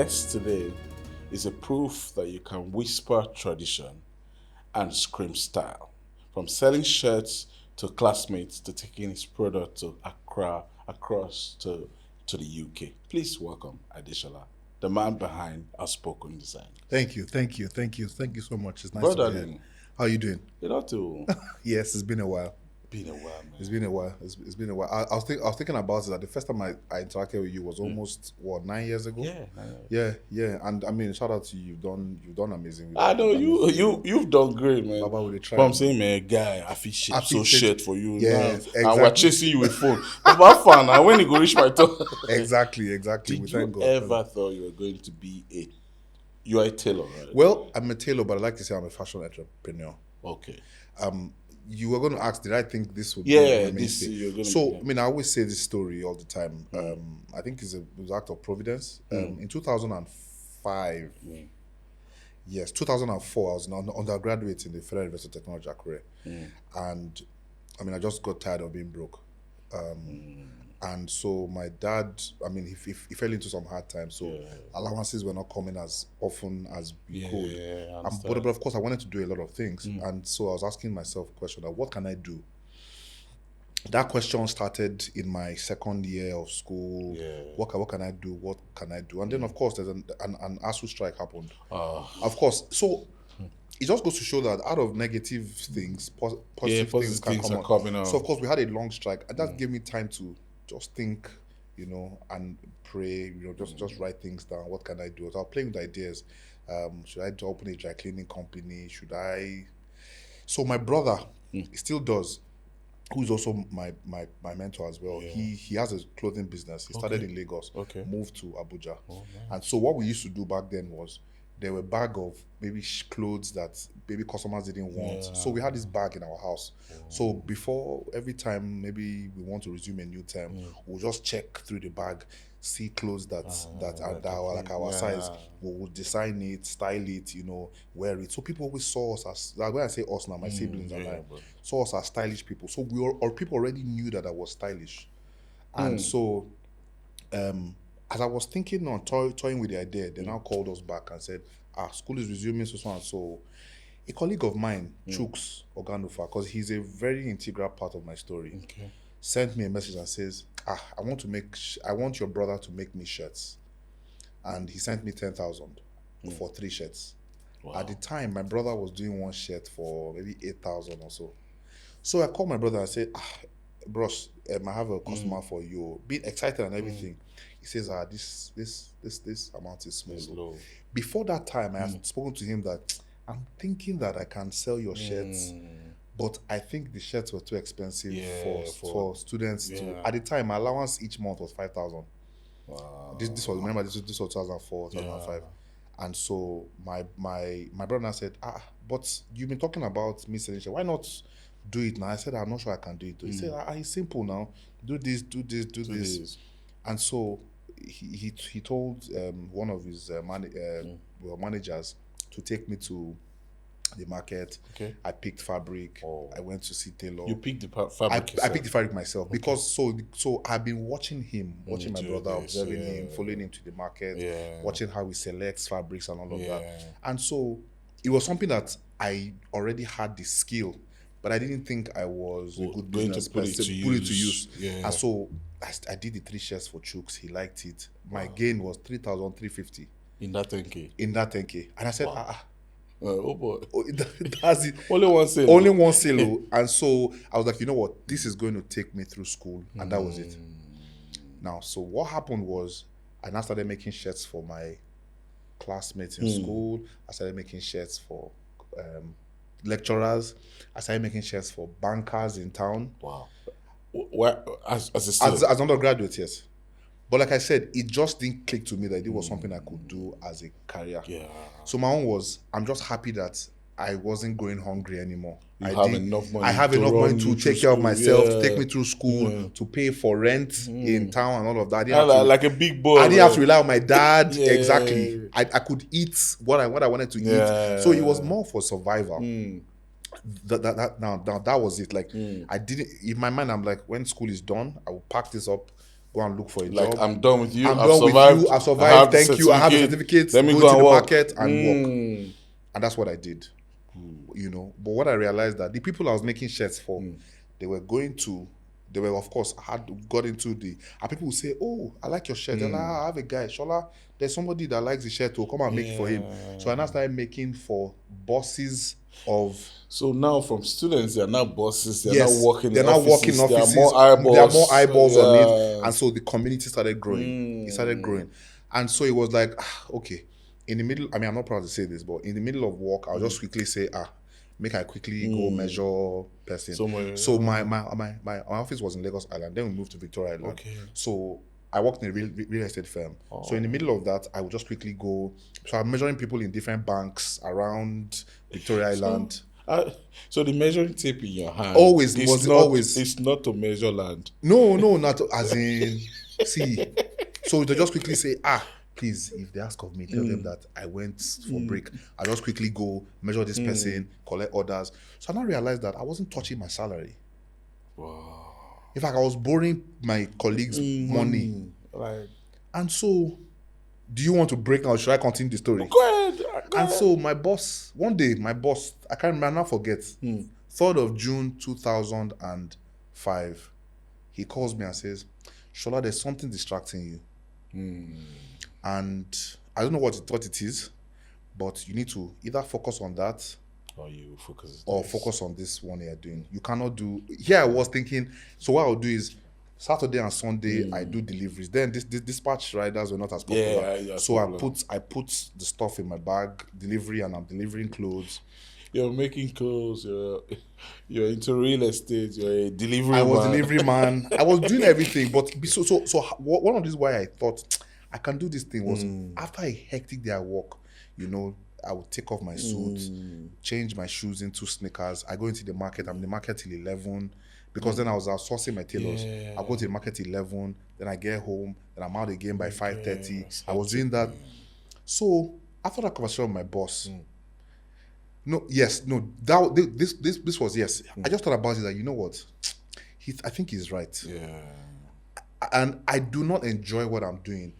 guest today is a proof that you can whisper tradition and scream style. From selling shirts to classmates to taking his product to Accra, across to the UK. Please welcome Adesola, the man behind Outspoken Design. Thank you so much. It's nice Brother, to be here. How are you doing? you know to Yes, it's been a while. been a while, man. It's been a while. It's been a while. I was thinking about it. That the first time I interacted with you was almost 9 years ago. Yeah. And I mean, shout out to you. You've done amazing. I know you've done great, man. Baba with the try. From saying, man, guy, I feel shit, shit for you. Yes, now. And we're chasing you with phone. But fun, and when you go reach my turn. Exactly. Did We you thank God. ever thought you were going to be you are a tailor, right? Well, I'm a tailor, but I like to say I'm a fashion entrepreneur. Okay. You were going to ask, did I think this would Yeah, be my this mainstay? you're going to. So, I mean, I always say this story all the time. I think it was an act of providence. In 2005, yes, 2004, I was an undergraduate in the Federal University of Technology, Akure. And, I mean, I just got tired of being broke. And so my dad, I mean, he fell into some hard times. So allowances were not coming as often as we could. Yeah, But of course, I wanted to do a lot of things. And so I was asking myself a question, what can I do? That question started in my second year of school. Yeah. What can I do? What can I do? And then, of course, there's an ASU strike happened. Of course. So it just goes to show that out of negative things, positive things can come out. coming out. So, of course, we had a long strike. And that gave me time to just think, and pray, just write things down. What can I do? So I was playing with ideas. Should I open a dry cleaning company? Should I? So my brother, he still does, who's also my mentor as well. Yeah. He has a clothing business. He started in Lagos, moved to Abuja. And so what we used to do back then was there were a bag of maybe clothes that maybe customers didn't want. So we had this bag in our house. So before every time maybe we want to resume a new term, we'll just check through the bag, see clothes that are like our size. We'll design it, style it, wear it. So people always saw us as, like when I say us now, my siblings and I saw us as stylish people. So people already knew that I was stylish. And so as I was thinking on toying with the idea, they now called us back and said, school is resuming, so and so. A colleague of mine, Chuks Oganufa, because he's a very integral part of my story, sent me a message and says, I want your brother to make me shirts. And he sent me 10,000 for 3 shirts. Wow. At the time, my brother was doing one shirt for maybe 8,000 or so. So I called my brother and said, bros, I have a customer for you. Being excited and everything. He says, this amount is small. Before that time, I had spoken to him that I'm thinking that I can sell your shirts, but I think the shirts were too expensive for students to. At the time, my allowance each month was 5,000. Wow. This was 2004, 2005. And so my brother said, but you've been talking about me selling shirts. Why not do it now? I said, I'm not sure I can do it. He said, it's simple now. Do this. And so he told one of his managers to take me to the market. I picked fabric. I went to see tailor. You picked the fabric. I picked the fabric myself because so I've been watching my brother, observing him, following him to the market, watching how he selects fabrics and all of that. And so it was something that I already had the skill, but I didn't think I was a good business person to put it to use. And so I did the 3 shirts for Chuks. He liked it. My gain was 3,350 in that 10K. And I said, oh boy, that's it. Only one sale. And so I was like, you know what? This is going to take me through school, and that was it. Now, so what happened was I now started making shirts for my classmates in school. I started making shirts for lecturers. I started making shirts for bankers in town. Wow. Where, as undergraduate, yes. But like I said, it just didn't click to me that it was something I could do as a career. Yeah. So my own was, I'm just happy that I wasn't going hungry anymore. I have enough money to take care of myself, to take me through school, to pay for rent in town and all of that. Like a big boy. I didn't have to rely on my dad. Exactly. I could eat what I wanted to eat. So it was more for survival. That was it. Like I didn't, in my mind, I'm like, when school is done, I will pack this up, go and look for a Like, job. I'm done with you. I'm I've done survived. with you. I've I survived. have the Thank you. I have the certificate. certificate. Let me Go go into and the work. market and work. And that's what I did. You know, but what I realized that the people I was making shirts for, they were of course got into the, and people would say, oh, I like your shirt. And I have a guy, Shola, there's somebody that likes the shirt, to come and make it for him. So I now started making for bosses of. So now from students, they're now bosses. They're Yes, now working they're in now offices. working in offices. There are more eyeballs. There are more eyeballs on it, Yeah. and so the community started growing. It started growing, and so it was like, okay. In the middle, I mean, I'm not proud to say this, but in the middle of work, I'll just quickly say, make I quickly go measure person. So my office was in Lagos Island. Then we moved to Victoria Island. Okay. So I worked in a real estate firm. So in the middle of that, I would just quickly go. So I'm measuring people in different banks around Victoria Island. So the measuring tape in your hand Always is was not, always. It's not to measure land. No, not as in. See, so they just quickly say, please, if they ask of me, tell them that I went for break. I just quickly go measure this person, collect orders. So I now realized that I wasn't touching my salary. Wow. In fact, I was borrowing my colleagues' money. Like, and so, do you want to break now? Should I continue the story? Go ahead. So my boss, one day, I can't remember, I'll forget, 3rd of June 2005, he calls me and says, Shola, there's something distracting you. And I don't know what it is, but you need to either focus on that focus on this one you're doing. You cannot do. Here I was thinking, so what I'll do is Saturday and Sunday I do deliveries. Then this dispatch riders were not as popular. Yeah, so I put the stuff in my bag, delivery, and I'm delivering clothes. You're making clothes, you're into real estate, you're a delivery man. I was delivery man. I was doing everything. But so one of these why I thought I can do this thing was after a hectic day at work, you know, I would take off my suit, change my shoes into sneakers. I go into the market. I'm in the market till 11 because then I was outsourcing my tailors. I go to the market till 11, then I get home, then I'm out again by 5:30. I was doing that. So after that conversation with my boss, this was yes. I just thought about it that, you know what, I think he's right. Yeah. And I do not enjoy what I'm doing.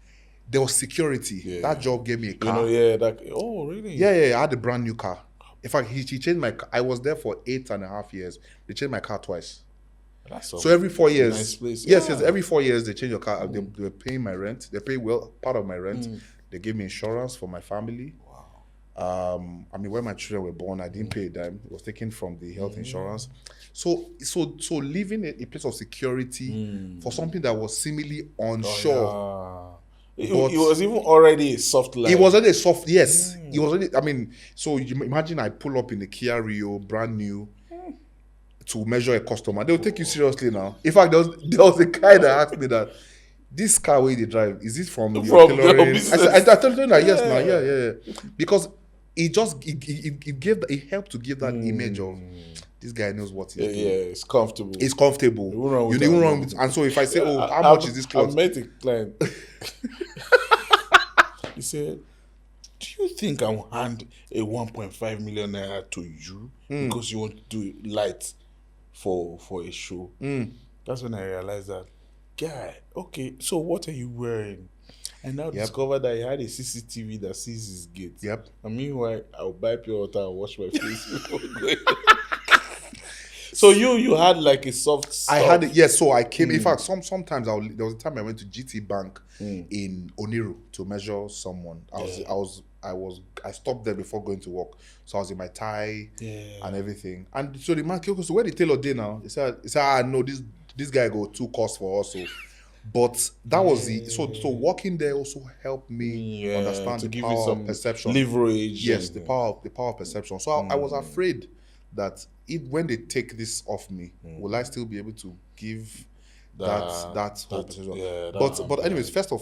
There was security. Yeah. That job gave me a car. Oh, really? Yeah. I had a brand new car. In fact, he changed my car. I was there for 8.5 years. They changed my car twice. So every 4 years. Nice place. Yes, every 4 years they change your car. They were paying my rent. They pay part of my rent. They gave me insurance for my family. Wow. I mean, when my children were born, I didn't pay a dime. It was taken from the health insurance. So living a place of security for something that was seemingly unsure. It was even already a soft life. It was already a soft, yes. It was already, I mean, so you imagine I pull up in a Kia Rio, brand new, to measure a customer. They'll take you seriously now. In fact, there was a guy that asked me that, this car where they drive, is it from your tailoring? I told him that, yes, man, yeah. Because it helped to give that image of, this guy knows what he's doing. Yeah, it's comfortable. It's comfortable. You didn't wrong with, and so if I say, how much is this cloth? I met a client. He said, do you think I'll hand a 1.5 million naira to you because you want to do light for a show? That's when I realized that, guy, okay, so what are you wearing? I now discovered that he had a CCTV that sees his gate. Yep. And meanwhile, I'll buy pure water and wash my face before going. So you had like a soft stop. I had it, yes. So I came. In fact, sometimes there was a time I went to GT Bank in Oniru to measure someone. I stopped there before going to work. So I was in my tie and everything. And so the man came, so where the tailor day now? He said, no, this guy go too cost for us. So. But that was the so working there also helped me understand the power of perception. Leverage. Yes, the power of perception. So I was afraid that when they take this off me, will I still be able to give that whole perception? Yeah, but anyways, 1st of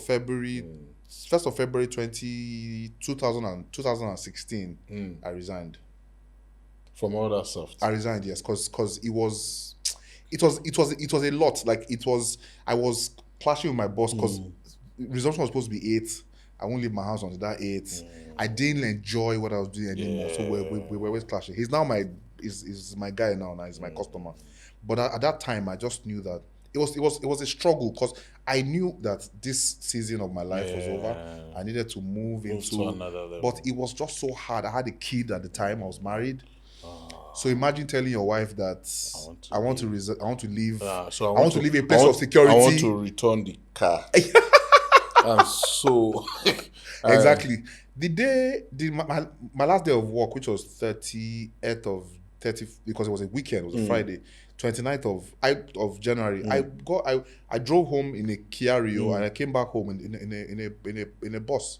February 2016, I resigned. From all that stuff. I resigned, yes, because it was a lot. Like I was clashing with my boss because resumption was supposed to be 8. I won't leave my house until that 8. I didn't enjoy what I was doing anymore. So we were always clashing. He's now my guy now. He's my customer. But at that time, I just knew that it was a struggle because I knew that this season of my life was over. I needed to move to into another level. But it was just so hard. I had a kid at the time. I was married. So imagine telling your wife that I want to leave. So I want to leave a place of security. I want to return the car. And so exactly. My last day of work, which was 30th because it was a weekend, it was a Friday, 29th of January. I drove home in a Kia Rio and I came back home in a bus.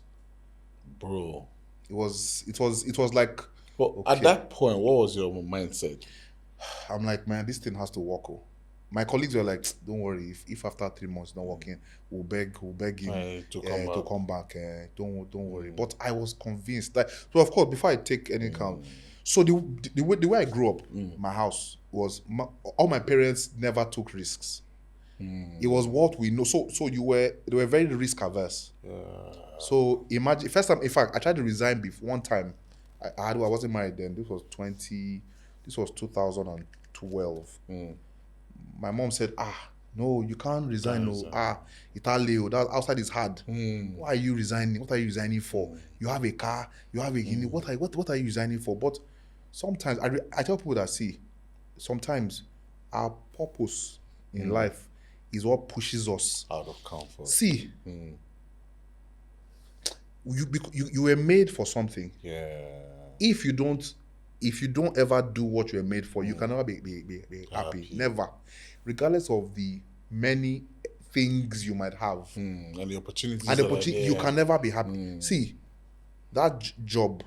Bro. It was like. But okay. At that point, what was your mindset? I'm like, man, this thing has to work. My colleagues were like, don't worry, if after 3 months not working, we'll beg him to come back. Don't worry. But I was convinced that. So of course, before I take any count, so the way I grew up, my house was all my parents never took risks. It was what we know. So they were very risk averse. So imagine first time. In fact, I tried to resign before one time. I wasn't married then. This was 2012. My mom said, no, you can't resign. Italy, that outside is hard. Why are you resigning? What are you resigning for? You have a car, you have a what are you resigning for? But sometimes I tell people that sometimes our purpose in life is what pushes us out of comfort. You were made for something. If you don't ever do what you were made for, you can never be happy. Never. Regardless of the many things you might have. And the opportunities. You can never be happy. See, that job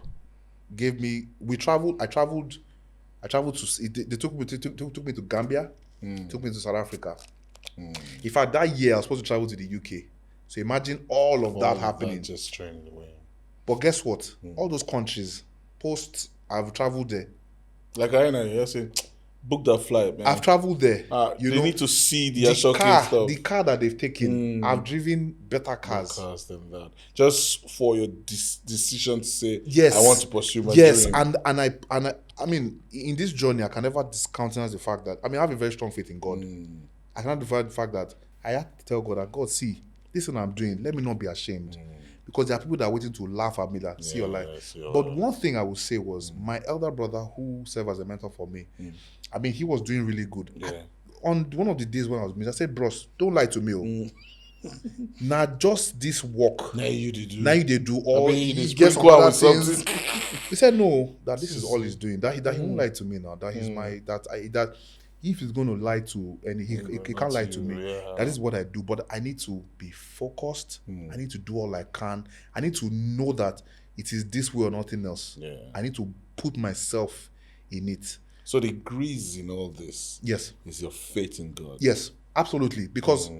gave me I traveled to they took me to Gambia, took me to South Africa. In fact, that year I was supposed to travel to the UK. So imagine all of that happening. That just training away. But guess what? All those countries, I've traveled there. Like I know, you're saying, book that flight, man. I've traveled there. They need to see the actual stuff. The car that they've taken. I've driven better cars. Than that. Just for your decision to say, yes, I want to pursue my dream. Yes, and I mean, in this journey, I can never discountenance the fact that I have a very strong faith in God. I cannot divide the fact that I have to tell God that God, see, this is what I'm doing. Let me not be ashamed. Because there are people that are waiting to laugh at me that see your life. But one thing I would say was my elder brother who served as a mentor for me, he was doing really good. On one of the days when I was missing, I said, bros, don't lie to me. Now just this work. Now you they do all he gets other things. He said no, that this is all he's doing. That he won't lie to me now. That he's that if he's going to lie to he can't lie to me. That is what I do. But I need to be focused. I need to do all I can. I need to know that it is this way or nothing else. I need to put myself in it. So the grease in all this, yes, is your faith in God. Yes, absolutely. Because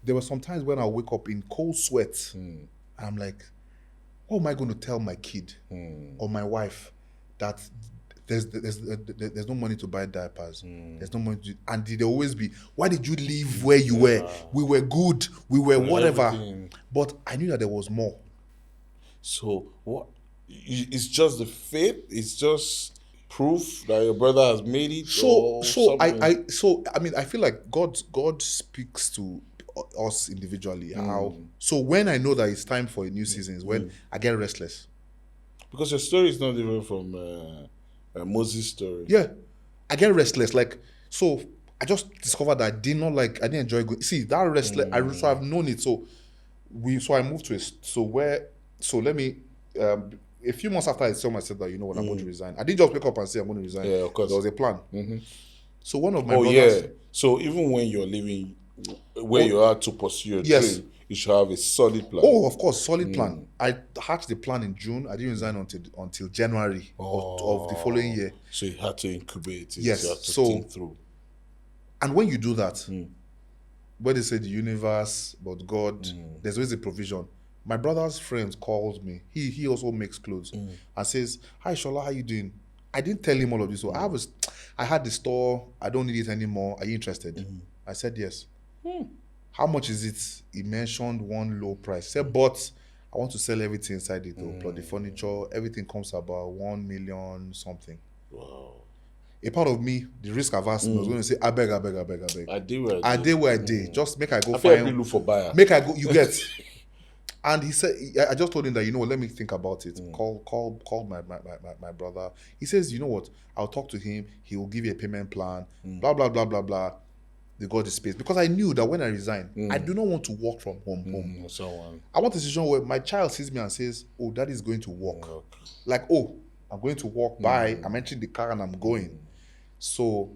there were some times when I wake up in cold sweat, and I'm like, what am I going to tell my kid or my wife that there's no money to buy diapers, there's no money to, and they always be, why did you leave where you were? We were good, we were whatever. Everything. But I knew that there was more. So what? It's just the faith. It's just proof that your brother has made it. I feel like God speaks to us individually. So when I know that it's time for a new season is when I get restless. Because your story is not different from Moses' story. Yeah, I get restless. So I just discovered that I didn't enjoy going. See, that restless. So I've known it. So I moved to a few months after I told myself that, you know what, I'm going to resign. I didn't just wake up and say I'm going to resign. Yeah, of course. There was a plan. So one of my brothers... yeah. So even when you're living where you are to pursue your dream, you should have a solid plan. Oh, of course, solid plan. I hatched the plan in June. I didn't resign until January of the following year. So you had to incubate it. Yes. You had to think through. And when you do that, where they say the universe, but God, there's always a provision. My brother's friend calls me. He also makes clothes and says, "Hi Shola, how you doing?" I didn't tell him all of this. So I had the store. I don't need it anymore. Are you interested? I said yes. How much is it? He mentioned one low price. He said, but I want to sell everything inside it though. Plus the furniture, everything comes about 1 million something. Wow. a part of me, the risk averse, was going to say, I beg. I did where I did. Just make I go I find. look for buyer. Make I go. You get. And he said, I just told him that, let me think about it. Call my brother. He says, you know what? I'll talk to him. He will give you a payment plan. Blah blah blah blah blah. They got the space because I knew that when I resign, I do not want to work from home. I want a situation where my child sees me and says, "Oh, Daddy is going to work." Like, "Oh, I'm going to work. Bye. I'm entering the car and I'm going." So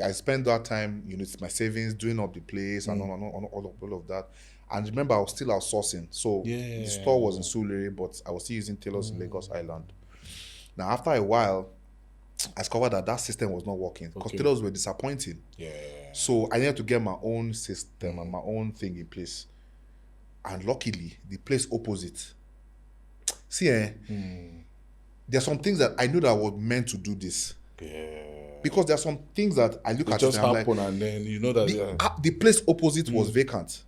I spent that time, it's my savings, doing up the place and all of that. And remember, I was still outsourcing. So the store was in Surulere, but I was still using tailors in Lagos Island. Now, after a while, I discovered that system was not working because tailors were disappointing. So I needed to get my own system and my own thing in place. And luckily, the place opposite. See, there are some things that I knew that I was meant to do this. Because there are some things that I look at just it and happen, and then you know that the place opposite was vacant.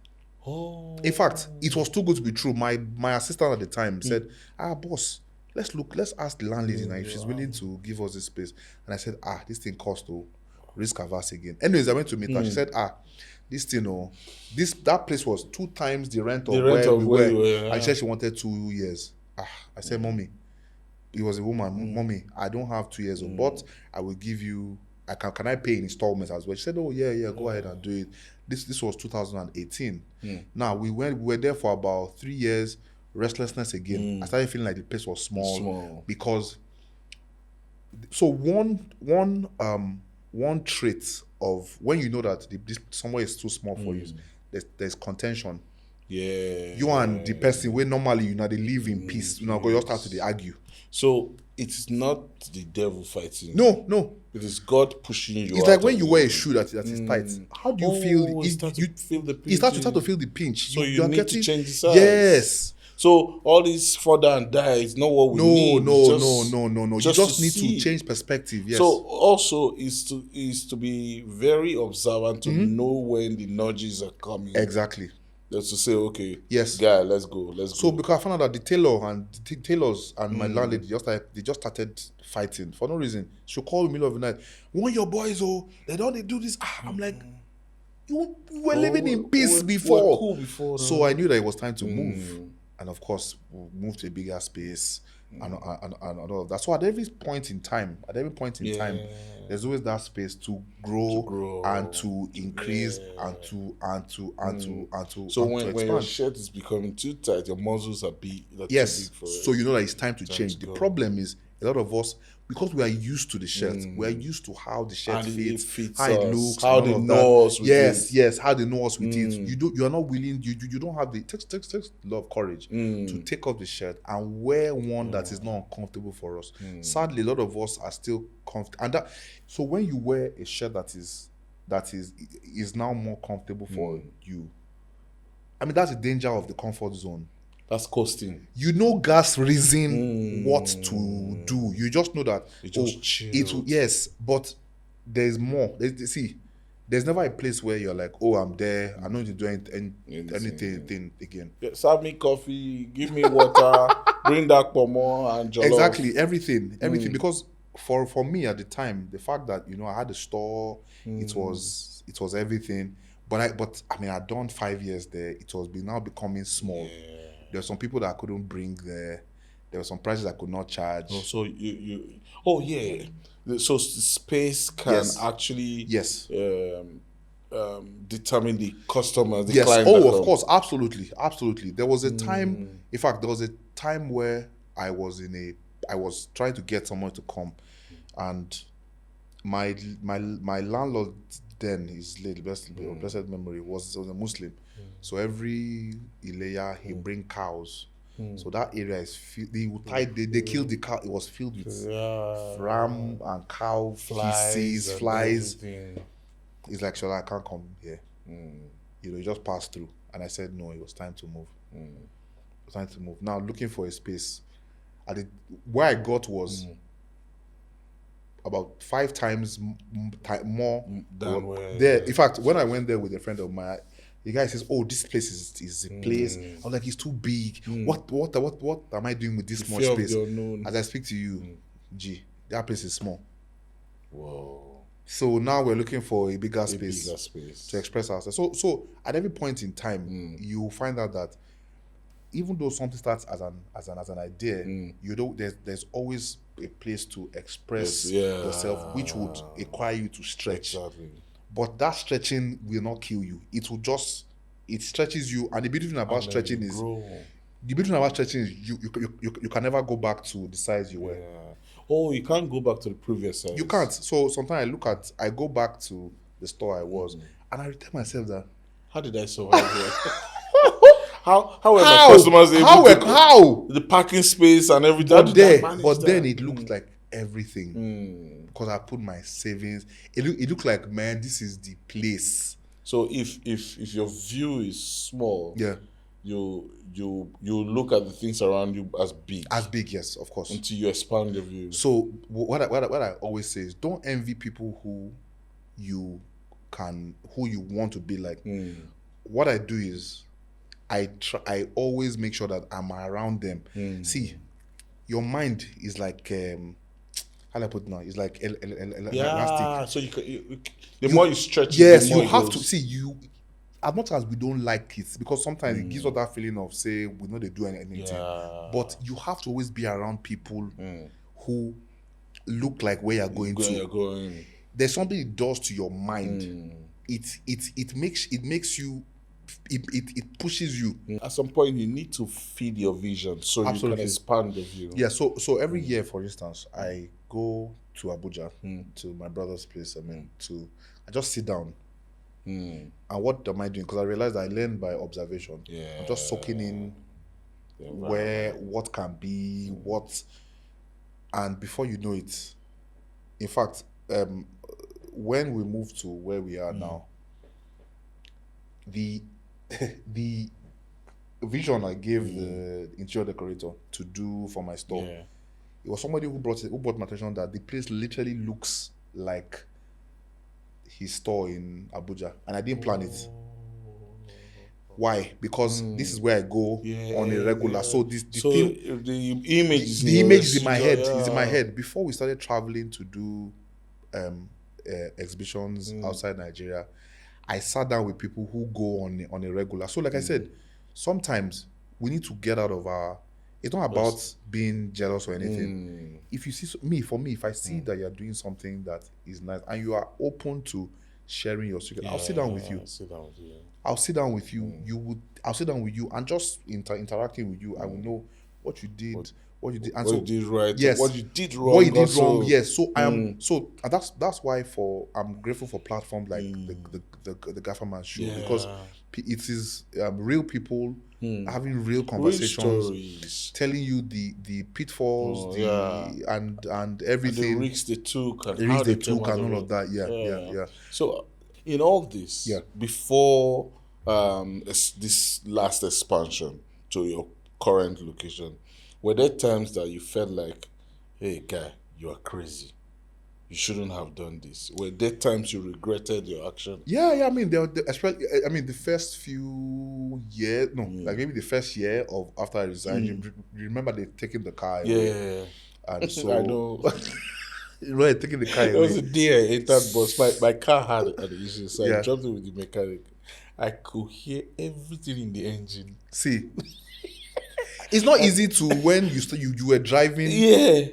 In fact, it was too good to be true. My assistant at the time said, boss, let's ask the landlady now if she's willing to give us this space. And I said, this thing costs to risk averse again. Anyways, I went to meet her. She said, this thing, that place was 2 times the rent of where we were. And she said she wanted 2 years. I said, Mommy, it was a woman, Mommy, I don't have 2 years old, but I will give you, can I pay in installments as well? She said, oh yeah, go ahead and do it. This was 2018. Now we were there for about 3 years, restlessness again. I started feeling like the place was small. Because so one trait of when you know that this somewhere is too small for you, there's contention. You and the person where normally they live in peace, go just start to argue. So it's not the devil fighting. No. It is God pushing you. It's like when you wear a shoe that is tight. How do you feel? You start to feel the pinch. You start to feel the pinch. So you need to change the size. Yes. So all this further and die is not what we need. No. You just need to change perspective. Yes. So also is to be very observant to know when the nudges are coming. Exactly. Just to say, okay, yes, guy, let's go. So because I found out that the tailors and my landlady just started fighting for no reason. She called me in the middle of the night. When your boys they do this. I'm like, you were living in peace before. We're cool before. So I knew that it was time to move, and of course, we moved to a bigger space and all of that. So at every point in time, there's always that space to grow and to increase and to So when expand. your shirt is becoming too tight, your muscles are big. Yes. Too big for so you know that it's time to change. The problem is a lot of us, because we are used to the shirt, we are used to how the shirt fits, how it looks, how they know us with it. Yes, how they know us with it. You are not willing. You don't have it takes a lot of courage to take off the shirt and wear one that is not uncomfortable for us. Sadly, a lot of us are still comfortable, and so when you wear a shirt that is now more comfortable for you, I mean, that's the danger of the comfort zone. That's costing. Gas reason what to do. You just know that yes, but there's more. There's never a place where you're like, I'm there. I don't need to do anything again. Yeah, serve me coffee, give me water, bring that pomo and jollof. Exactly, everything. Because for me at the time, the fact that I had a store, it was everything. But I mean, I'd done 5 years there. It was now becoming small. Yeah. There were some people that I couldn't bring there. There were some prices I could not charge. Oh, so you yeah. So space can actually determine the customers, the client. Oh, of course, absolutely. There was a time. In fact, there was a time where I was trying to get someone to come, and my landlord then, his late blessed memory, was a Muslim. So every Ileya he bring cows. So that area is they killed the cow. It was filled with ram and cow feces, flies. He's like, Shola, I can't come here. He just passed through. And I said no, it was time to move. It was time to move. Now looking for a space. Where I got was about 5 times more than there. In fact, when I went there with a friend of mine, the guy says, "Oh, this place is a place." I was like, "It's too big. What am I doing with this much space?" As I speak to you, that place is small. Whoa. So now we're looking for a bigger space, bigger space to express ourselves. So at every point in time, you find out that even though something starts as an idea, you know there's always a place to express yourself, which would require you to stretch. Exactly. But that stretching will not kill you. It stretches you, and the beauty thing about stretching is you can never go back to the size you were. Oh, you can't go back to the previous size. You can't. So sometimes I go back to the store I was, and I tell myself that, how did I survive here? How were my customers able how the parking space and everything? But then it looked like everything because I put my savings. It looked like, man, this is the place. So if your view is small, you look at the things around you as big. As big, yes, of course. Until you expand your view. So what I always say is, don't envy people who you want to be like. What I do is I always make sure that I'm around them. See, your mind is like how do I put it now? It's like elastic. So the more you stretch, yes, you have to see you. As much as we don't like it, because sometimes it gives us that feeling of, say, we know they do anything. But you have to always be around people who look like where you're going to. There's something it does to your mind. It makes you. It pushes you. At some point, you need to feed your vision so you can expand the view. Yeah. So every year, for instance, I go to Abuja to my brother's place. I just sit down. And what am I doing? Because I realized I learn by observation. I'm just soaking in what can be, what, and before you know it, in fact, when we move to where we are now, the vision I gave the interior decorator to do for my store, it was somebody who brought my attention that the place literally looks like his store in Abuja, and I didn't plan it. Why? Because this is where I go on a regular. So the image is in my head. It's in my head. Before we started traveling to do exhibitions outside Nigeria, I sat down with people who go on a regular. So like I said, sometimes we need to get out of our. It's not about being jealous or anything. If you see if I see that you're doing something that is nice and you are open to sharing your secret, I'll sit down with you. I'll sit down with you. I'll sit down with you and just interacting with you. I will know what you did, what you did, and what you did right. Yes, what you did wrong. What you did wrong. Yes. So I am. So that's why I'm grateful for platforms like the Gaffer Man show, because it is real people having real conversations, telling you the pitfalls, and everything, and the risks they took, and all of that. Yeah. So in all this, before this last expansion to your current location, were there times that you felt like, hey guy, you are crazy, you shouldn't have done this? Were there times you regretted your action? Yeah. I mean, the first few years, like maybe the first year of after I resigned, you remember they taking the car away. And so I know. Right, taking the car away. It was a day I entered bus. My car had an issue, so I jumped in with the mechanic. I could hear everything in the engine. See, it's not easy to, when you were driving.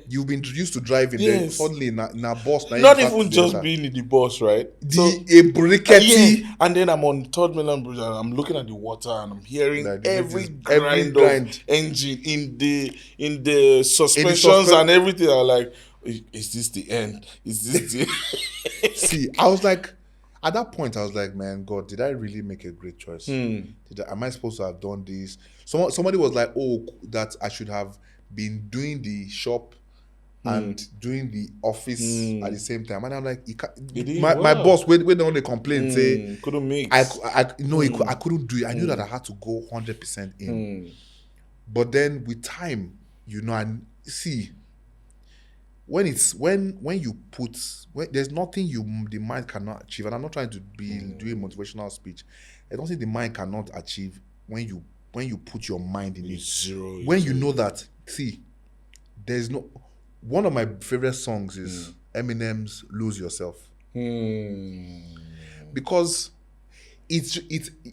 You've been used to driving. Then suddenly in a bus. Not even just being in the bus, right? And then I'm on Third Mainland Bridge and I'm looking at the water and I'm hearing every grind of engine in the suspensions and everything. I'm like, is this the end? Is this the See, I was like, at that point, I was like, man, God, did I really make a great choice? Am I supposed to have done this? Somebody was like, oh, that I should have been doing the shop and doing the office at the same time. And I'm like, my boss, when they complained, say, couldn't mix. I couldn't do it. I knew that I had to go 100% in. But then with time, and see, when there's nothing the mind cannot achieve, and I'm not trying to be doing motivational speech. There's nothing the mind cannot achieve when you put your mind in it. When you know that, see, there's no. One of my favorite songs is Eminem's Lose Yourself. Hmm. Because it's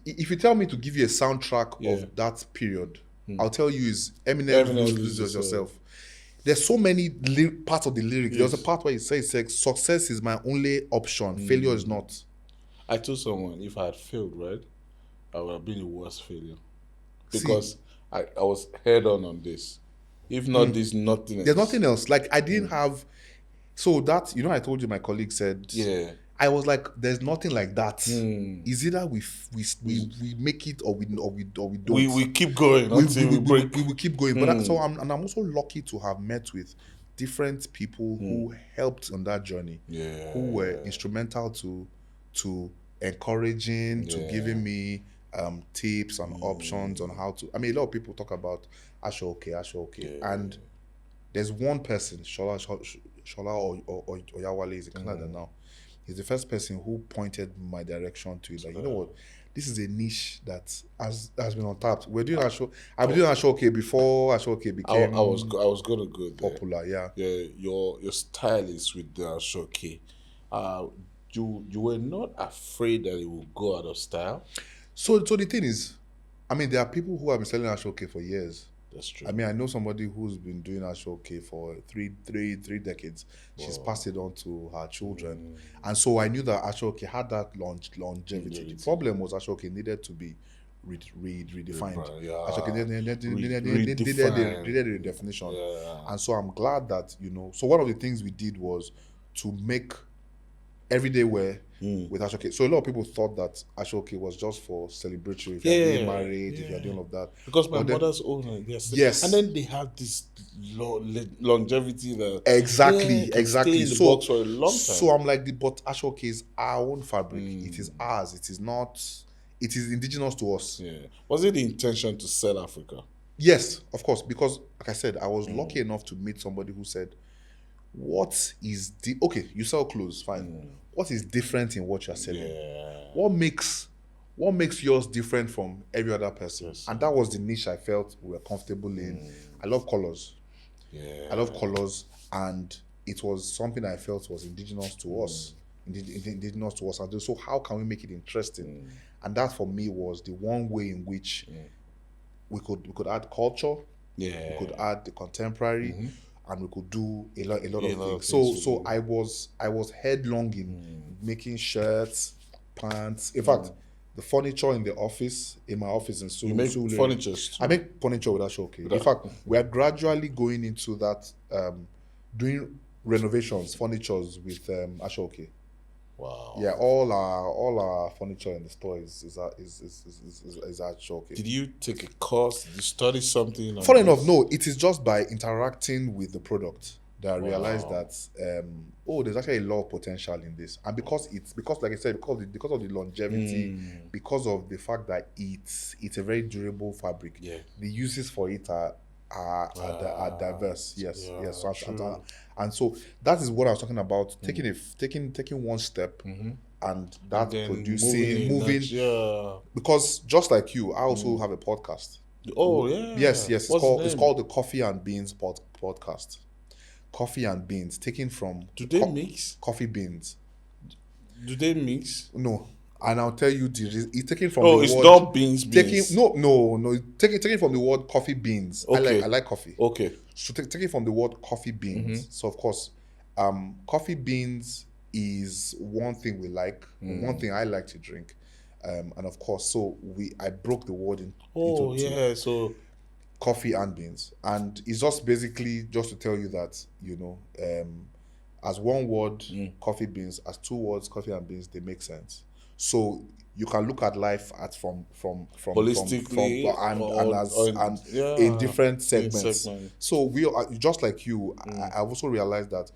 if you tell me to give you a soundtrack of that period, I'll tell you is Eminem's Lose Yourself. There's so many parts of the lyrics. There's a part where he says, success is my only option, failure is not. I told someone if I had failed, right, I would have been the worst failure. Because I was head on this. If not this, nothing else. There's nothing else. Like, I didn't have... So that, I told you my colleague said... Yeah. I was like, there's nothing like that. Is either we make it or we don't. We keep going until we break. We will keep going. But I'm also lucky to have met with different people who helped on that journey. Yeah. Who were instrumental to encouraging, to giving me tips and options on how to... I mean, a lot of people talk about Ashoke. Yeah. And there's one person, Shola Oyawale, is in Canada now. He's the first person who pointed my direction to it. Like, you know what? This is a niche that has been untapped. We're doing I've been doing Ashoke before Ashoke became... I was going to go there. Popular, yeah. Yeah, your style is with the Ashoke. You were not afraid that it would go out of style? So the thing is, I mean, there are people who have been selling Ashoke for years. That's true. I mean, I know somebody who's been doing Ashoke for three decades. Wow. She's passed it on to her children. And so I knew that Ashoke had that longevity. The problem was Ashoke needed to be redefined. Ashoke needed a definition. Yeah. And so I'm glad that, so one of the things we did was to make everyday wear with Ashoke. So a lot of people thought that Ashoke was just for celebratory, if you're getting married, if you're doing all of that. Because my mother's owner, yes. And then they have this longevity that exactly. Stay in the box for a long time. So I'm like, but Ashoke is our own fabric. It is ours. It is not. It is indigenous to us. Yeah. Was it the intention to sell Africa? Yes, of course. Because, like I said, I was lucky enough to meet somebody who said, what is okay, you sell clothes, fine. What is different in what you're selling? Yeah. What makes yours different from every other person? Yes. And that was the niche I felt we were comfortable in. I love colors. Yeah. I love colors, and it was something I felt was indigenous to us. Indigenous to us. And so how can we make it interesting? And that for me was the one way in which we could add culture, we could add the contemporary. And we could do a lot of things. So I was headlong in making shirts, pants. In fact, the furniture in my office in Sulu. You make furniture? I make furniture with Ashoke. In fact, we are gradually going into that, doing renovations, furnitures with Ashoke. Wow. Yeah, all our furniture in the store is Ashoke. Did you take a course? Did you study something? Funny enough, no. It is just by interacting with the product that I realized that there's actually a lot of potential in this, and because like I said, because of the longevity, because of the fact that it's a very durable fabric. Yeah. The uses for it are diverse. Yes. And so that is what I was talking about. Taking one step and that producing, moving. Because just like you, I also have a podcast. Oh yeah. Yes. It's called the Coffee and Beans podcast. Coffee and beans, taken from... Do they mix? Coffee beans. Do they mix? No. And I'll tell you, it's taken from the word... Oh, it's not beans. No. Taken from the word coffee beans. Okay. I like coffee. Okay. So taken from the word coffee beans. So, of course, coffee beans is one thing we like, one thing I like to drink. And, of course, so I broke the word into two. So... Coffee and beans, and it's just basically just to tell you that as one word coffee beans, as two words coffee and beans, they make sense. So you can look at life from holistically in different segments. So we are just like you. I've also realized that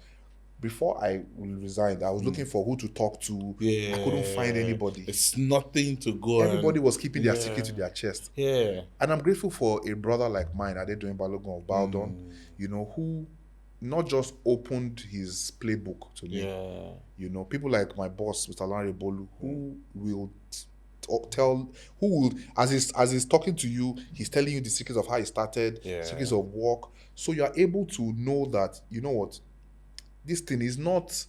before I resigned, I was looking for who to talk to. I couldn't find anybody. It's nothing to go. Everybody was keeping their secret to their chest. Yeah. And I'm grateful for a brother like mine, Adesola Balogun of Baldon, who not just opened his playbook to me. Yeah. People like my boss, Mr. Larry Bolu, who will as he's talking to you, he's telling you the secrets of how he started, secrets of work. So you're able to know that, you know what, this thing is not.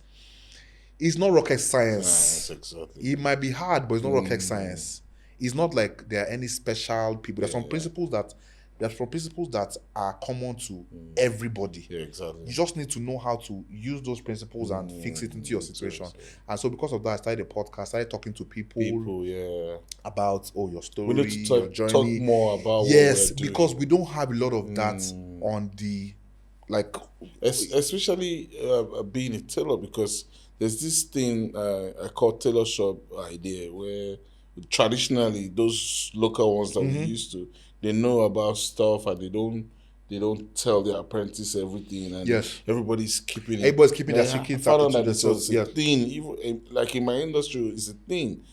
It's not rocket science. Exactly. It might be hard, but it's not rocket science. It's not like there are any special people. There's some principles that are common to everybody. Yeah, exactly. You just need to know how to use those principles and fix it into your situation. And so because of that, I started a podcast, started talking to people about your story, we need to your journey. Talk more about yes, because we don't have a lot of that on the especially being a tailor, because there's this thing I call tailor shop idea, where traditionally those local ones that we used to, they know about stuff and they don't tell their apprentice everything, and everybody's keeping it. Everybody's keeping their secrets to themselves. It's a thing. Even like in my industry, it's a thing.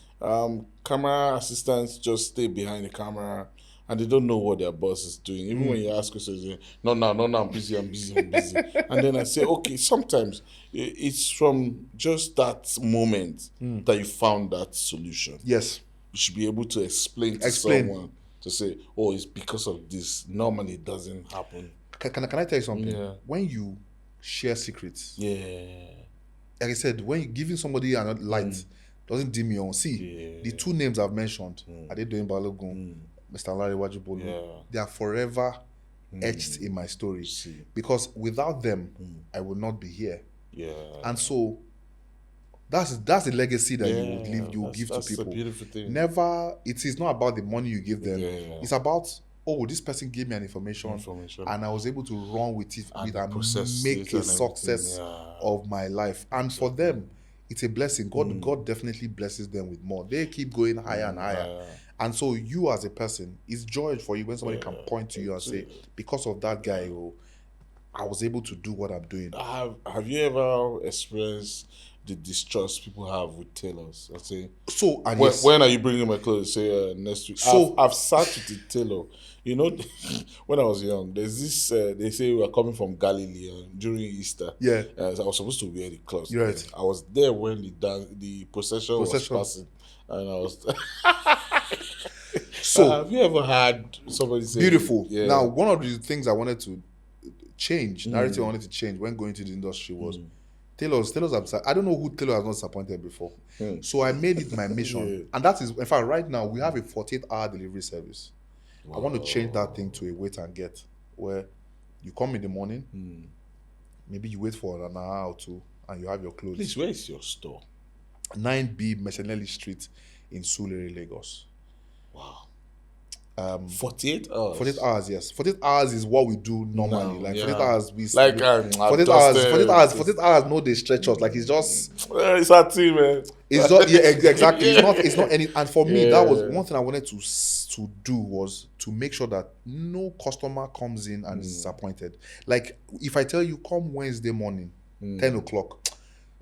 Camera assistants just stay behind the camera and they don't know what their boss is doing. Even when you ask questions, no, I'm busy. And then I say, okay, sometimes it's from just that moment that you found that solution. Yes. You should be able to explain to someone, to say, oh, it's because of this. Normally it doesn't happen. Can I tell you something? Yeah. When you share secrets, like I said, when you're giving somebody a light, doesn't dim you on. See, the two names I've mentioned, Adesola Balogun, Mr. Larry Wajibolu, they are forever etched in my story. Because without them, I would not be here. Yeah. And so that's the legacy that you will give to people. That's a beautiful thing. Never, it is not about the money you give them. It's about, this person gave me an information and I was able to run with it and make a success of my life. And for them, it's a blessing. God definitely blesses them with more. They keep going higher and higher. And so you as a person, it's joy for you when somebody can point to you and say, because of that guy, I was able to do what I'm doing. Have you ever experienced the distrust people have with tailors? I say, when are you bringing my clothes? Say next week. So I've sat with the tailor. You know, when I was young, there's this. They say we are coming from Galilee during Easter. Yeah, I was supposed to wear the clothes. Right. I was there when the procession was passing, and I was. So have you ever had somebody say beautiful? Yeah. Now, one of the things I wanted to change, narrative I wanted to change when going to the industry was tailors. I don't know who tailor has not disappointed before. So I made it my mission, and that is, in fact, right now we have a 48-hour delivery service. Wow. I want to change that thing to a wait and get, where you come in the morning, maybe you wait for an hour or two, and you have your clothes. Please, where is your store? 9B Messenelli Street in Surulere, Lagos. Wow. 48 hours. 48 hours, yes. 48 hours is what we do normally. 48 hours we 48 hours no they stretch us. Like it's just it's our team, man. It's not exactly. It's not any, and for me that was one thing I wanted to do, was to make sure that no customer comes in and is disappointed. Like if I tell you come Wednesday morning, 10 o'clock,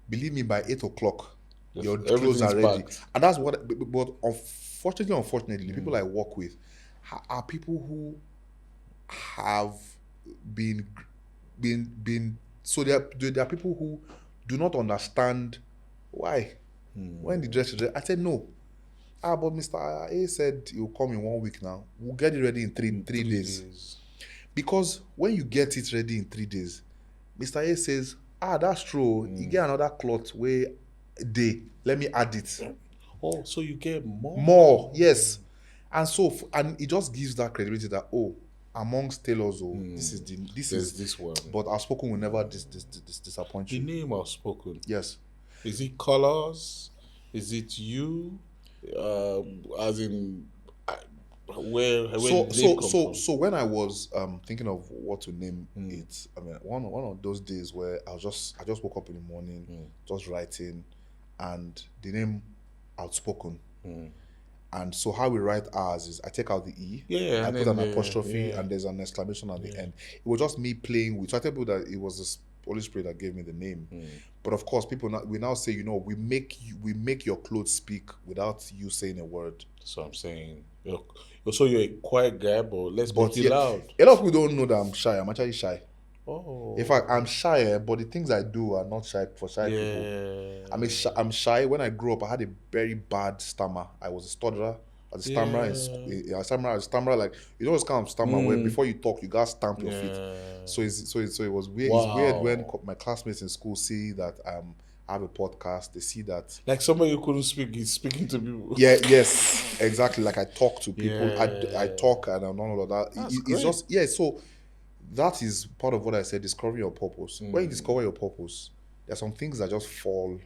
believe me, by 8 o'clock your clothes are ready. Packed. And that's what, but unfortunately, the people I work with are people who have been so there are people who do not understand why when the dress is ready. I said no. But Mr. A said he'll come in 1 week now. We'll get it ready in three days. Because when you get it ready in 3 days, Mr. A says, that's true. You get another cloth where day. Let me add it. Oh, so you get more? More, yes. And so, and it just gives that credibility that, amongst tailors, this is this one. But Outspoken will never disappoint you. The name Outspoken. Yes. Is it colors? Is it you? As in, where so when I was thinking of what to name it, I mean, one of those days where I just woke up in the morning, just writing, and the name Outspoken. And so how we write ours is I take out the E, I put an apostrophe, and there's an exclamation at the end. It was just me playing with. So I tell people that it was the Holy Spirit that gave me the name. But of course, we now say, we make your clothes speak without you saying a word. So I'm saying, so you're a quiet guy, but let's make it loud. A lot of people don't know that I'm shy. I'm actually shy. Oh. In fact, I'm shy, but the things I do are not shy for shy people. I'm shy. When I grew up, I had a very bad stammer. I was a stutterer. As a stammerer, stammerer, like you know, it's kind of stammer where before you talk, you gotta stamp your feet. So it was weird. It's weird when my classmates in school see that I have a podcast. They see that like somebody who couldn't speak is speaking to people. Yeah, yes, exactly. Like I talk to people. I talk and all of that. It's just So that is part of what I said. Discovering your purpose. When you discover your purpose, there are some things that just fall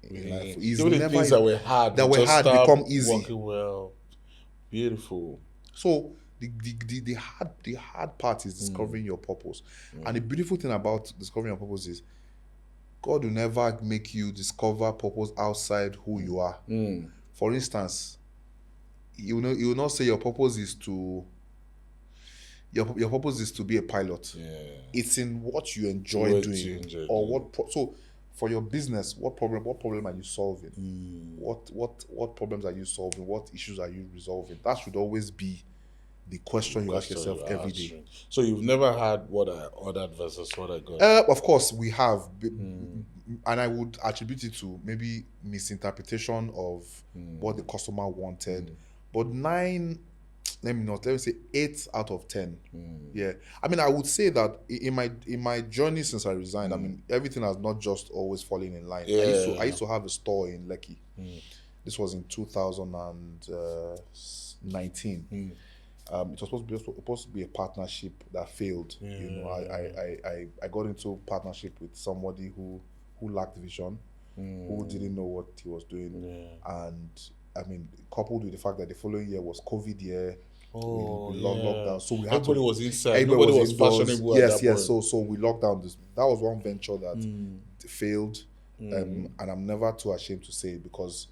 in life. It's Even the things that were hard become easy. Working well. Beautiful. So the hard part is discovering your purpose. And the beautiful thing about discovering your purpose is God will never make you discover purpose outside who you are. For instance, you will not say your purpose is to your purpose is to be a pilot. It's in what you enjoy doing. So for your business, what problem are you solving? What problems are you solving? What issues are you resolving? That should always be the question you ask yourself every day. So you've never had what I ordered versus what I got? Of course, we have. And I would attribute it to maybe misinterpretation of what the customer wanted. But let me say 8 out of 10. Yeah. I mean, I would say that in my journey since I resigned, I mean, everything has not just always fallen in line. I used to have a store in Lekki. This was in 2019. It was supposed to be a partnership that failed. You know, I got into partnership with somebody who lacked vision, who didn't know what he was doing, and I mean, coupled with the fact that the following year was COVID year, we lockdown, so we had everybody was inside. Nobody was fashionable. Yes. So we locked down this. That was one venture that failed, and I'm never too ashamed to say it because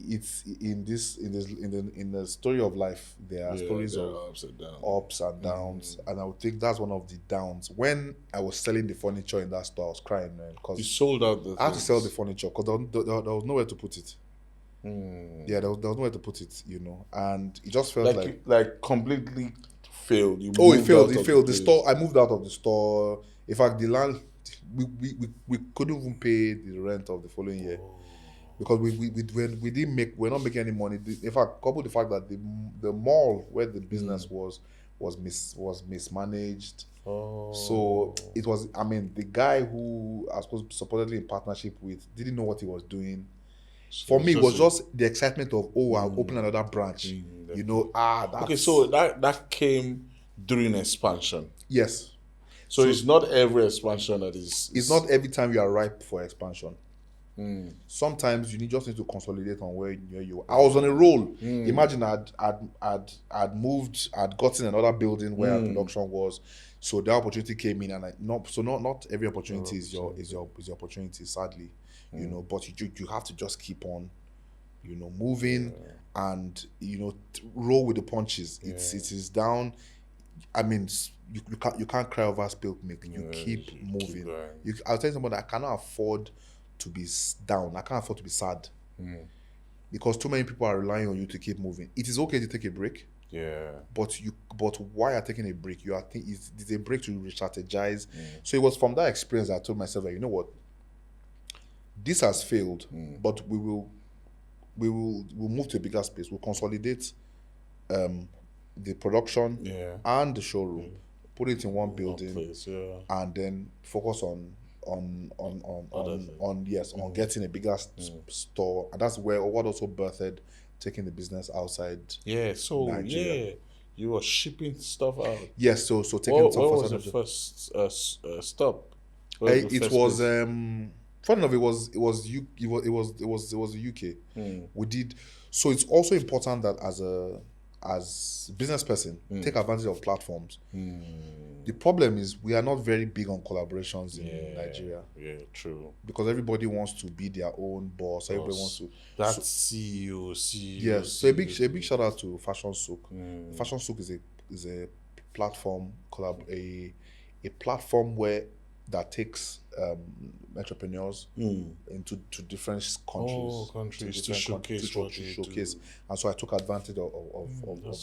it's in the story of life there are stories of ups and downs, and I would think that's one of the downs. When I was selling the furniture in that store, I was crying, man, because you sold out. I had to sell the furniture because there was nowhere to put it. Yeah, there was nowhere to put it, you know, and it just felt like completely failed. It failed. The store. I moved out of the store. In fact, the land we couldn't even pay the rent of the following year. Because we're not making any money. In fact, coupled with the fact that the mall where the business was mismanaged. So it was. I mean, the guy who I was supposedly in partnership with didn't know what he was doing. For me, it was just the excitement of I'll open another branch. You know, okay. So that came during expansion. Yes. So it's not every expansion that is. It's not every time you are ripe for expansion. Sometimes you just need to consolidate on where you are. I was on a roll. Imagine I'd moved, I'd gotten another building where our production was, so the opportunity came in, and not every opportunity is your opportunity, sadly, you know. But you have to just keep on, you know, moving, and you know, roll with the punches. It is down. I mean, you can't cry over spilled milk. You keep moving. I'll tell you something. I cannot afford to be down. I can't afford to be sad because too many people are relying on you to keep moving. It is okay to take a break, but why are taking a break? It's a break to re-strategize. So it was from that experience I told myself that, you know what, this has failed, but we'll move to a bigger space. We'll consolidate the production and the showroom, put it in one building, and then focus on getting a bigger store. And that's what also birthed taking the business outside. Nigeria. You were shipping stuff out. Yes, so taking what was the first stop? It was funny enough, it was the UK. We did. So it's also important that as business person, take advantage of platforms. The problem is we are not very big on collaborations in Nigeria. Yeah, true. Because everybody wants to be their own boss. Everybody wants to. That's CEO. Yes. So a big shout out to Fashion Souk. Fashion Souk is a platform a platform that takes entrepreneurs into different countries to showcase. And so I took advantage of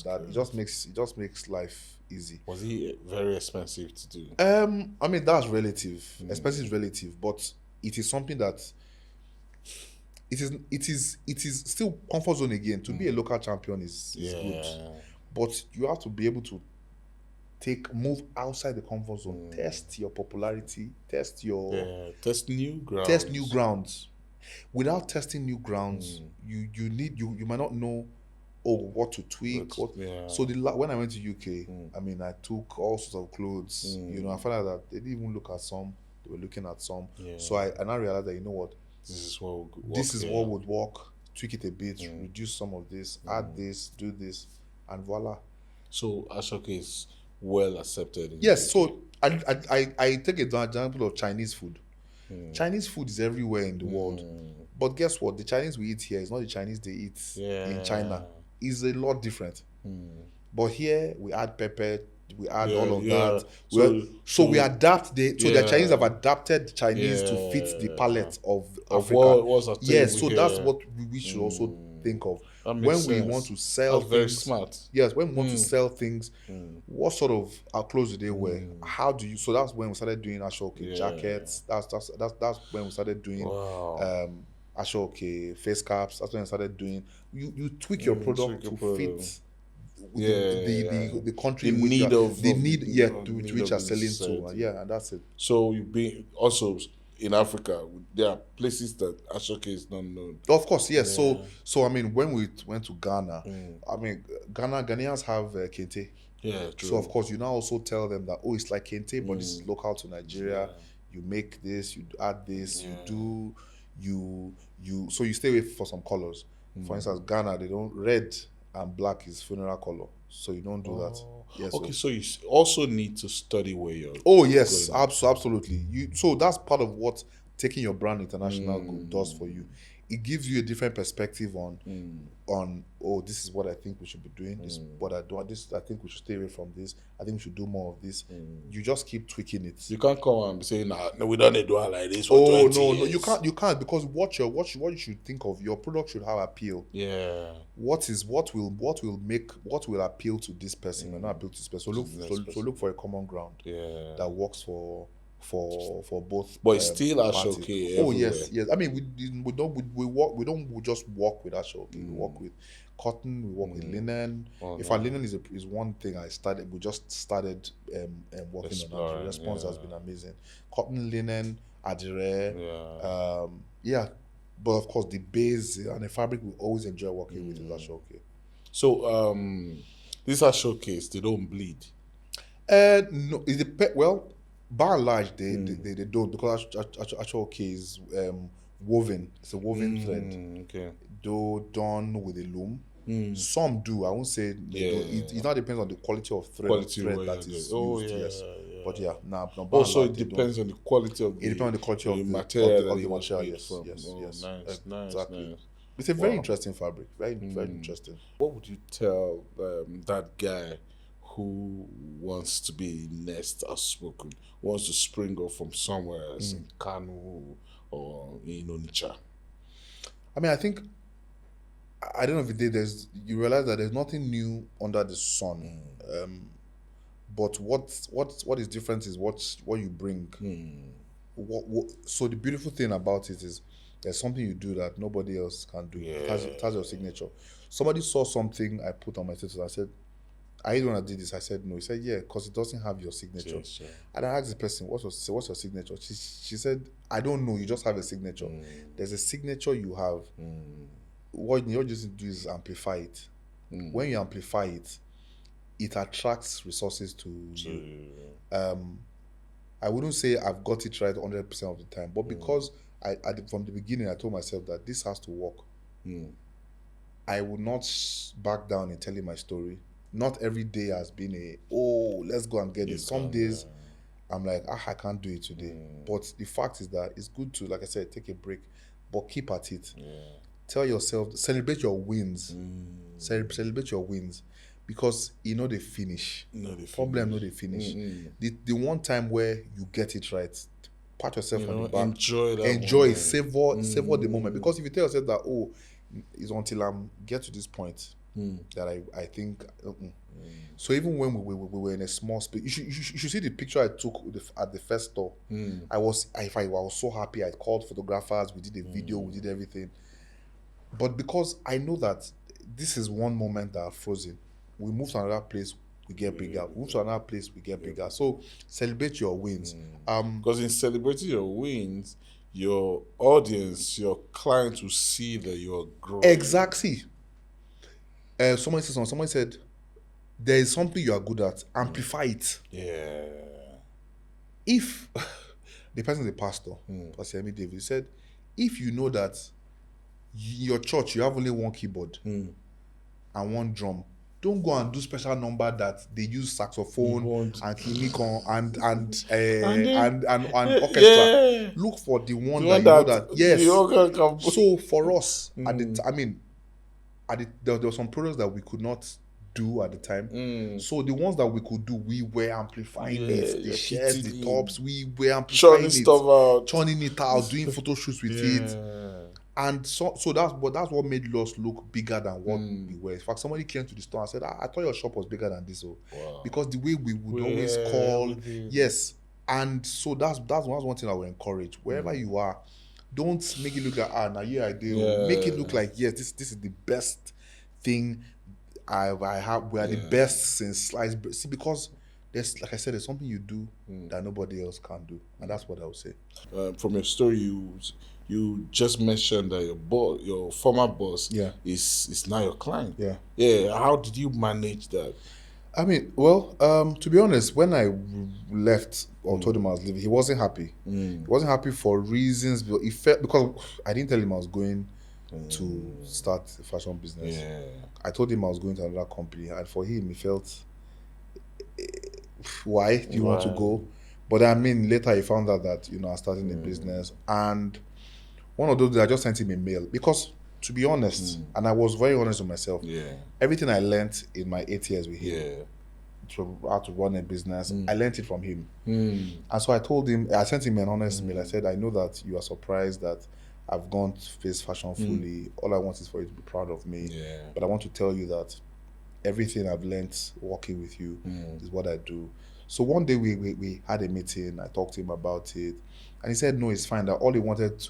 that. Good. It just makes life easy. Was he very expensive to do? I mean, that's relative. Expensive is relative, but it is something that it is still comfort zone again. To be a local champion is good, but you have to be able to move outside the comfort zone, test your popularity, test new grounds. Without testing new grounds, you might not know what to tweak. So when I went to UK, I mean, I took all sorts of clothes. I found out that they didn't even look at some; they were looking at some. So I now realized that what this is what would work. Tweak it a bit, reduce some of this, add this, do this, and voila. So Ashoke is well accepted. Yes. So I take an example of Chinese food. Chinese food is everywhere in the world, but guess what? The Chinese we eat here is not the Chinese they eat in China. It's a lot different. But here we add pepper, we add all of that. So we adapt. The Chinese have adapted Chinese to fit the palate of Africa. Yes, so that's what we should also think of when we want to sell things. Very smart. Yes, when we want to sell things, what sort of clothes do they wear? How do you? So that's when we started doing Ashoke jackets. That's when we started doing Ashoke face caps. That's when we started doing. You tweak your product to fit the country the which need of the need to which are selling to, and that's it. So you be also in Africa, there are places that Ashoke is not known. Of course, yes. So I mean, when we went to Ghana, I mean, Ghanaians have kente. Yeah, true. So of course, you now also tell them that it's like kente, but it's local to Nigeria. You make this, you add this, so you stay away for some colors. For instance, Ghana, they don't red and black is funeral color, so you don't do that. Yes. Okay, so you also need to study where you're. Oh yes, absolutely. So that's part of what taking your brand international does for you. It gives you a different perspective on this is what I think we should be doing. This is what I do. This I think we should stay away from this. I think we should do more of this. You just keep tweaking it. You can't come and say, "No, we don't do it like this." No, you can't because what you should think of, your product should have appeal. Yeah. What will appeal to this person and not appeal to this person. So look for a common ground. Yeah. That works for both. But it's still Ashoke. Oh yes. I mean, we don't just work with Ashoke. We work with cotton. We work with linen. Linen is one thing I started. We just started working on that. The response has been amazing. Cotton, linen, adire. But of course, the base and the fabric we always enjoy working with is Ashoke. So these Ashoke, they don't bleed. No, well. By and large, they don't, because Ashoke is woven. It's a woven thread. Okay. Though done with a loom. Some do. I won't say they don't. It now depends on the quality of thread that is used. Yes. But also it depends on the quality of the material. Yes. Exactly. Nice. It's a very interesting fabric. Very interesting. What would you tell that guy who wants to be next outspoken, wants to spring up from somewhere else in Kanu or in Onitsha? I mean, I think at the end of the day, you realize that there's nothing new under the sun. But what is different is what you bring. So the beautiful thing about it is there's something you do that nobody else can do. It has your signature. Somebody saw something I put on my status. I said, when I did this, I said no. He said, yeah, because it doesn't have your signature. Sure. And I asked the person, what's your signature? She said, I don't know, you just have a signature. There's a signature you have. What you just do is amplify it. When you amplify it, it attracts resources to you. I wouldn't say I've got it right 100% of the time, but because from the beginning I told myself that this has to work. I will not back down in telling my story. Not every day has been let's go and get it. Some days I'm like, I can't do it today. But the fact is that it's good to, like I said, take a break, but keep at it. Tell yourself, celebrate your wins. Celebrate your wins, because they finish. They finish. The one time where you get it right, pat yourself on the back. Enjoy. Savor the moment. Because if you tell yourself that it's until I get to this point that I think. So even when we were in a small space, you should see the picture I took at the first store. I was so happy. I called photographers. We did a video. We did everything. But because I know that this is one moment that are frozen, we move to another place, we get bigger. We move to another place, we get bigger. So celebrate your wins. Because in celebrating your wins, your audience, your clients will see that you're growing. Exactly. Someone said, there is something you are good at, amplify it. Yeah. If the person is a pastor, Pastor Emi David said, if you know that in your church you have only one keyboard and one drum, don't go and do special number that they use saxophone and kinikon and orchestra. Yeah. Look for the one that you know that yes. So for us, there were some products that we could not do at the time. So the ones that we could do, we were amplifying it. The shirts, the tops, we were amplifying it, churning it out, doing photo shoots with it. And so that's what made us look bigger than what we were. In fact, somebody came to the store and said, I thought your shop was bigger than this. Because the way we would always call, yes. And so that's one thing I would encourage. Wherever you are, don't make it look like, now you ideal. Make it look like, yes, this is the best thing I have. We are the best since sliced bread. See, because there's, like I said, there's something you do that nobody else can do. And that's what I would say. From your story, you just mentioned that your former boss, is now your client. Yeah. How did you manage that? I mean, well, to be honest, when I left or told him I was leaving, he wasn't happy. He wasn't happy for reasons. He felt, because I didn't tell him I was going to start a fashion business. I told him I was going to another company, and for him, he felt, why do you want to go? But I mean, later he found out that I was starting a business, and one of those days I just sent him a mail because, to be honest, and I was very honest with myself. Everything I learned in my 8 years with him, how to run a business, I learned it from him. And so I told him, I sent him an honest mail. I said, I know that you are surprised that I've gone to face fashion fully. All I want is for you to be proud of me. But I want to tell you that everything I've learned working with you is what I do. So one day we had a meeting. I talked to him about it, and he said, no, it's fine. That all he wanted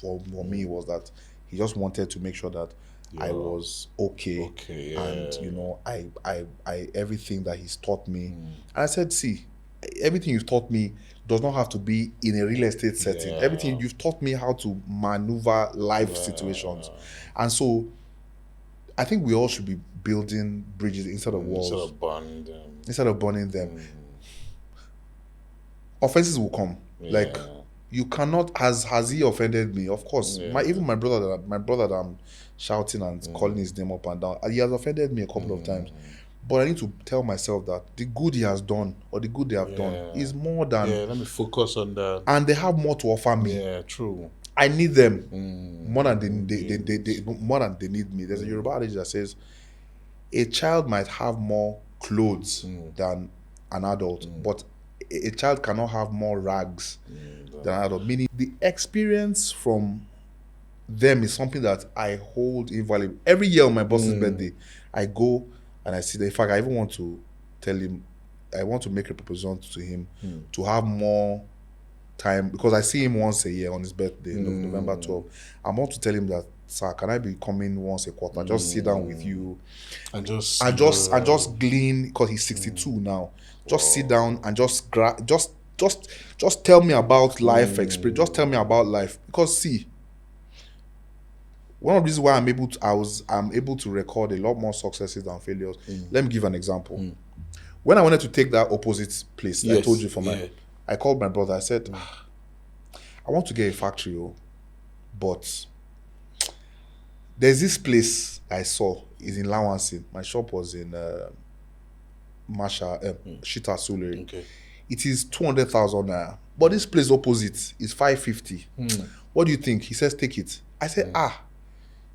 for me was that he just wanted to make sure that I was okay, and I everything that he's taught me. And I said, see, everything you've taught me does not have to be in a real estate setting. Everything you've taught me how to maneuver life situations, and so I think we all should be building bridges instead of walls, instead of burning them. Offenses will come. Like, you cannot. Has he offended me? Of course. Even my brother that I'm shouting and calling his name up and down, he has offended me a couple of times. But I need to tell myself that the good he has done or the good they have done is more than. Let me focus on that. And they have more to offer me. Yeah, true. I need them more than they need me. There's a Yoruba adage that says, a child might have more clothes than an adult, but a child cannot have more rags than an adult. Meaning, the experience from them is something that I hold invaluable. Every year on my boss's birthday, I go and I see that. In fact, I even want to tell him, I want to make a proposition to him to have more time, because I see him once a year on his birthday, November 12th. I want to tell him that, sir, can I be coming once a quarter? Just sit down with you and just glean, because he's 62 now. Just sit down and just tell me about life experience. Just tell me about life, because see, one of the reasons why I'm able to record a lot more successes than failures. Let me give an example. When I wanted to take that opposite place, I told you I called my brother. I said, I want to get a factory, but there's this place I saw is in Lawansin. My shop was in Shita Sulere. Okay. It is 200,000 naira, but this place opposite is 550. What do you think? He says, take it. I said,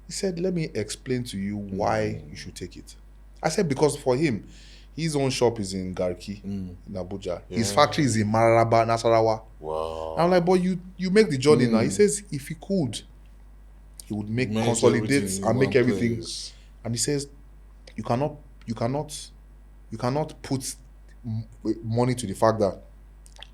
He said, let me explain to you why you should take it. I said, because for him, his own shop is in Garki, in Abuja. His factory is in Mararaba, Nasarawa. Wow. I'm like, but you make the journey now. He says, if he could, he would consolidate and make everything. Place. And he says, you cannot put money to the fact that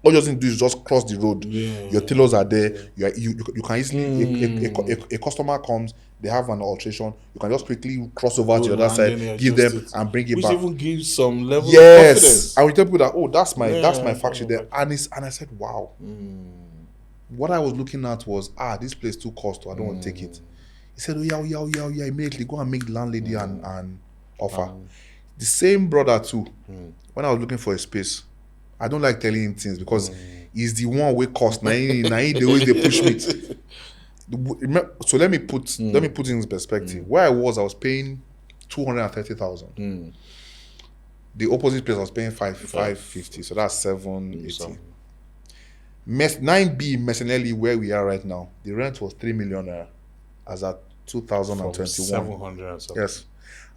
all you just do is just cross the road. Your tailors are there. You can easily, a customer comes, they have an alteration, you can just quickly cross over to the Go other side, and then give them adjust it. and bring it Which back. even gives some level of Yes, confidence. I will tell people that, oh, that's my Yeah, factory there, and I said, wow. What I was looking at was, this place too cost, so I don't want to take it. He said, oh yeah, immediately go and make the landlady and offer. The same brother too. When I was looking for a space, I don't like telling him things because he's the one way cost. Now he the way they push me. So let me put in perspective. Where I was paying 230,000. The opposite place I was paying 550, so that's 780. 9B Messinelli, where we are right now, the rent was 3 million naira as at 2021. 700 and something. Yes,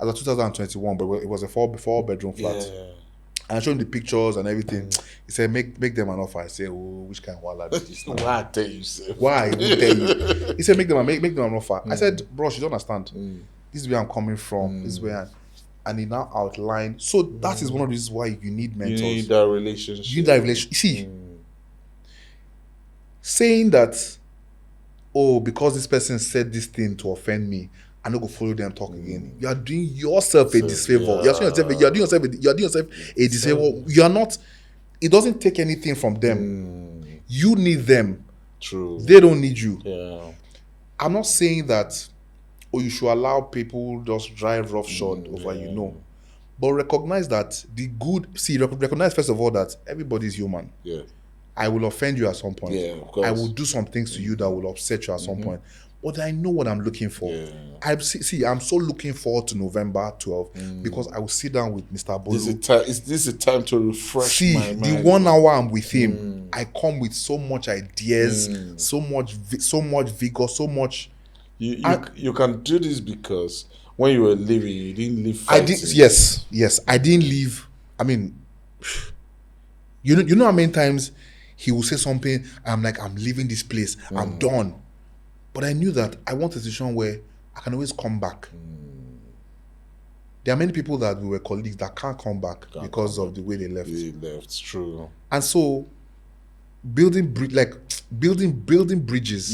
as at 2021, but it was a four bedroom flat. Yeah. And I showed him the pictures and everything. He said, make them an offer. I said, oh, which kind of walla be this now? Why I tell you, sir? Why? Who tell you? He said, make them an offer. I said, bro, you don't understand. This is where I'm coming from. This is where and he now outlined. So that is one of the reasons why you need mentors. You need that relationship. You need that relationship. You see, saying that, oh, because this person said this thing to offend me, I'm not gonna follow them talk again. You are doing yourself a disfavor. You are doing yourself a disfavor. You are not. It doesn't take anything from them. You need them. True. They don't need you. Yeah. I'm not saying that, you should allow people just drive roughshod over you. No, but recognize that the good. See, recognize first of all that everybody is human. Yeah. I will offend you at some point. Yeah, of course. I will do some things to you that will upset you at some point. But I know what I'm looking for. Yeah. I'm so looking forward to November 12 because I will sit down with Mr. Bolu. This is a time to refresh my mind. The 1 hour I'm with him, I come with so much ideas, so much vigor, so much. You can do this because when you were living, you didn't live fighting. Yes. I didn't leave. I mean, you know how many times he will say something, I'm like, I'm leaving this place, I'm done. But I knew that I want a situation where I can always come back. There are many people that we were colleagues that can't come back because of the way they left. True. And so building bridges.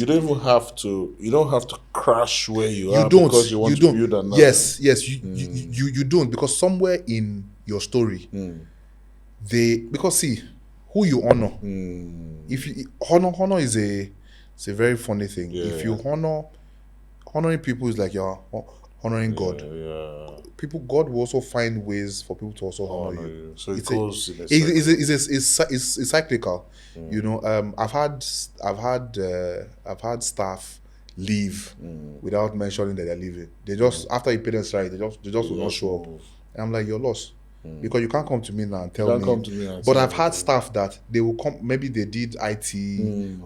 You don't even have to. You don't have to crash where you are because you want to build another. Yes. You don't, because somewhere in your story, because see who you honor. If you honor is a very funny thing. Yeah. If you honoring people is like you're honoring God. Yeah. God will also find ways for people to also honor you. So it goes in a it's cyclical. You know, I've had staff leave without mentioning that they're leaving. They just after you pay them salary, they just will not show up. And I'm like, you're lost. Because you can't come to me now and tell me. But I've had staff that they will come, maybe they did IT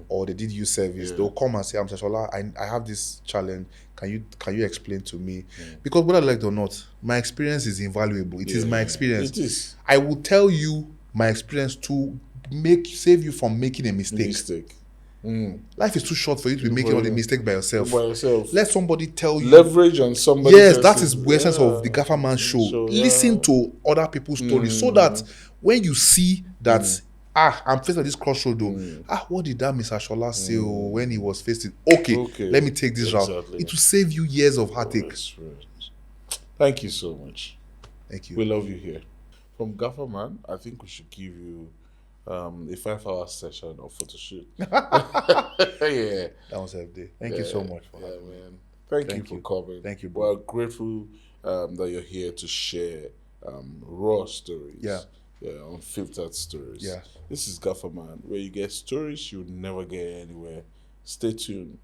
or they did youth service. They'll come and say, I'm Sashola, I have this challenge. Can you explain to me? Because whether I like it or not, my experience is invaluable. It is my experience. It is. I will tell you my experience to save you from making a mistake. Life is too short for you to be making all the mistake by yourself. Let somebody tell you. Leverage on somebody. Yes, that is the essence of the Gaffer Man show. Listen to other people's stories so that when you see that, I'm faced at this crossroad though. What did that Mr. Shola say when he was facing? Okay, let me take this route. It will save you years of heartache. Right. Thank you so much. Thank you. We love you here. From Gaffer Man, I think we should give you a 5-hour session of photo shoot. Yeah. That was every day. Thank you so much for having me. Man. Thank you for coming. Thank you, bro. We're grateful that you're here to share raw stories. Yeah, unfiltered stories. Yeah. This is Gaffer Man, where you get stories you'll never get anywhere. Stay tuned.